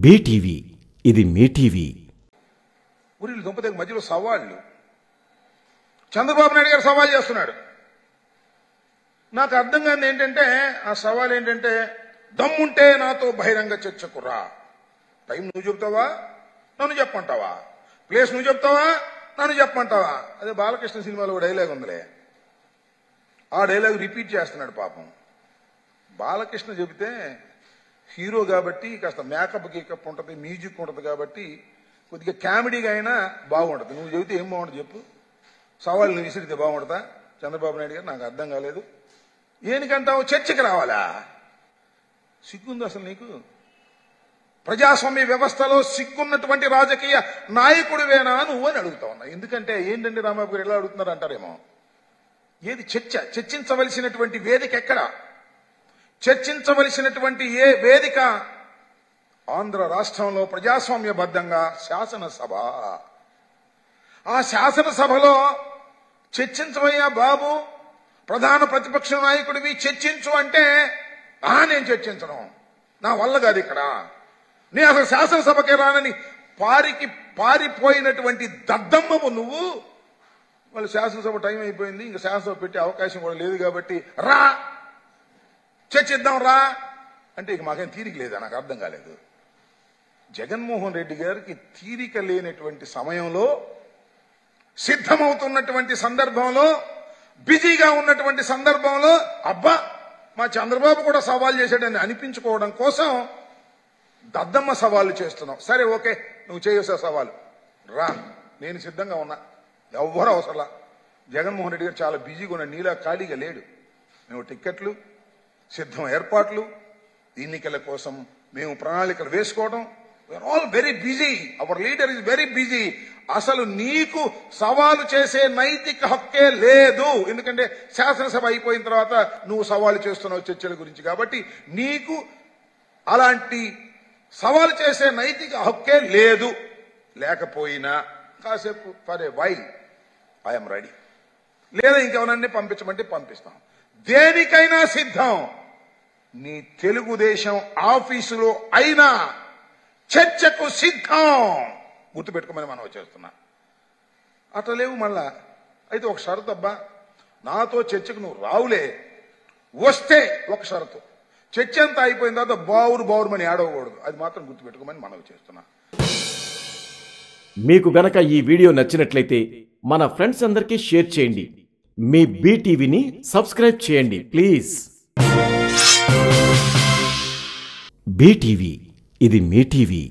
BTV ఇది మీ TV. ఊరిలో దుంపదగ్గ మధ్యలో సవాళ్ళు. చంద్రబాబు నాయుడు గారు సవాల్ చేస్తున్నాడు. నాకు అర్థం కాదు ఏంటంటే ఆ సవాల్ ఏంటంటే దమ్ముంటే నాతో బహిరంగ చర్చకు రా. టైం నువ్వు చెప్తావా, నన్ను చెప్పమంటావా? ప్లేస్ నువ్వు చెప్తావా, నన్ను చెప్పమంటావా? అదే బాలకృష్ణ సినిమాలో డైలాగ్ ఉందిలే, ఆ డైలాగ్ రిపీట్ చేస్తున్నాడు పాపం. బాలకృష్ణ చెబితే హీరో కాబట్టి కాస్త మేకప్ గీకప్ ఉంటుంది, మ్యూజిక్ ఉంటుంది కాబట్టి కొద్దిగా కామెడీగా అయినా బాగుంటుంది. నువ్వు చెబితే ఏం బాగుంటుంది చెప్పు? సవాళ్ళు నువ్వు విసిరితే బాగుంటుందా? చంద్రబాబు నాయుడు గారు నాకు అర్థం కాలేదు. ఏనికంటావు? చర్చకి రావాలా? సిగ్గుంది అసలు నీకు? ప్రజాస్వామ్య వ్యవస్థలో సిగ్గున్నటువంటి రాజకీయ నాయకుడివేనా నువ్వు అని అడుగుతా ఉన్నా. ఎందుకంటే ఏంటంటే రాంబాబు గారు ఎలా అడుగుతున్నారు అంటారేమో. ఏది చర్చ? చర్చించవలసినటువంటి వేదిక ఎక్కడ? చర్చించవలసినటువంటి ఏ వేదిక? ఆంధ్ర రాష్ట్రంలో ప్రజాస్వామ్యబద్ధంగా శాసనసభ. ఆ శాసనసభలో చర్చించవయ్యా బాబు, ప్రధాన ప్రతిపక్ష నాయకుడివి చర్చించు అంటే నేను చర్చించను, నా వల్ల కాదు ఇక్కడ, నేను అసలు శాసనసభకే రానని పారిపోయినటువంటి దద్దమ్మము నువ్వు. వాళ్ళు శాసనసభ టైం అయిపోయింది, ఇంకా శాసనసభ పెట్టే అవకాశం కూడా లేదు కాబట్టి రా చర్చిద్దాం రా అంటే ఇక మాకేం తీరిక లేదా? నాకు అర్థం కాలేదు. జగన్మోహన్ రెడ్డి గారికి తీరిక లేనటువంటి సమయంలో, సిద్ధమవుతున్నటువంటి సందర్భంలో, బిజీగా ఉన్నటువంటి సందర్భంలో అబ్బా మా చంద్రబాబు కూడా సవాల్ చేశాడని అనిపించుకోవడం కోసం దద్దమ్మ సవాళ్ళు చేస్తున్నావు. సరే ఓకే, నువ్వు చేయొసా సవాలు, రా, నేను సిద్ధంగా ఉన్నా. ఎవ్వరూ అవసరంలా. జగన్మోహన్ రెడ్డి గారు చాలా బిజీగా ఉన్న, నీలా ఖాళీగా లేడు. మేము టిక్కెట్లు, సిద్ధం ఏర్పాట్లు, ఎన్నికల కోసం మేము ప్రణాళికలు వేసుకోవడం, we are all very busy. Our leader is very busy. అసలు నీకు సవాలు చేసే నైతిక హక్కే లేదు. ఎందుకంటే శాసనసభ అయిపోయిన తర్వాత నువ్వు సవాలు చేస్తున్నావు చర్చల గురించి. కాబట్టి నీకు అలాంటి సవాలు చేసే నైతిక హక్కే లేదు. లేకపోయినా కాసేపు for a while I'm ready. లేదా ఇంకెవరన్నీ పంపించమంటే పంపిస్తాం. దేనికైనా సిద్ధం. నీ తెలుగుదేశం ఆఫీసులో అయినా చర్చకు సిద్ధం. గుర్తుపెట్టుకోమని మనం చేస్తున్నా. అట్లా లేవు మళ్ళా. అయితే ఒక షరతు, అబ్బా నాతో చర్చకు నువ్వు రావులే, వస్తే ఒక షరతు, చర్చ అంతా అయిపోయిన తర్వాత బావురుమని ఆడవకూడదు. అది మాత్రం గుర్తుపెట్టుకోమని మనం చేస్తున్నా. మీకు గనక ఈ వీడియో నచ్చినట్లయితే మన ఫ్రెండ్స్ అందరికీ షేర్ చేయండి. మీ బీటీవీని సబ్స్క్రైబ్ చేయండి ప్లీజ్. బీటీవీ ఇది మీ టీవీ.